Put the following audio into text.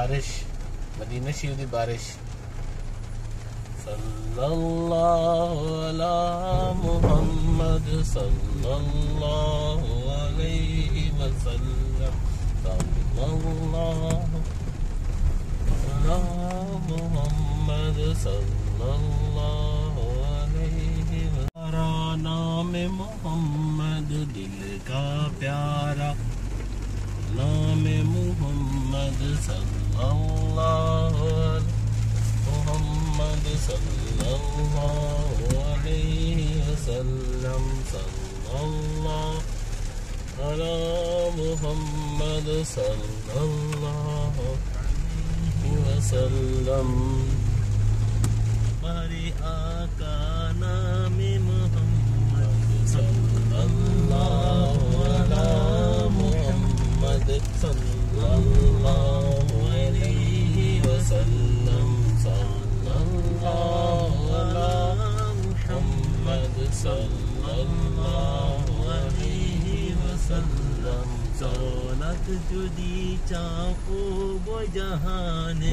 بارش مدینہ شریف دی بارش صلی اللہ علی محمد صلی اللہ علیہ وسلم صلی اللہ علی محمد صلی اللہ علیہ وسلم نام محمد دل کا پیارا نام محمد صلی اللہ محمد صلی اللہ علیہ وسلم صلی اللہ علی محمد صلی اللہ علیہ وسلم ہمارے آقا نام محمد صلی اللہ علی محمد صلی اللہ علیہ وسلم صلی اللہ علی محمد صلی اللہ علیہ وسلم سونت جدی چاقو بجہان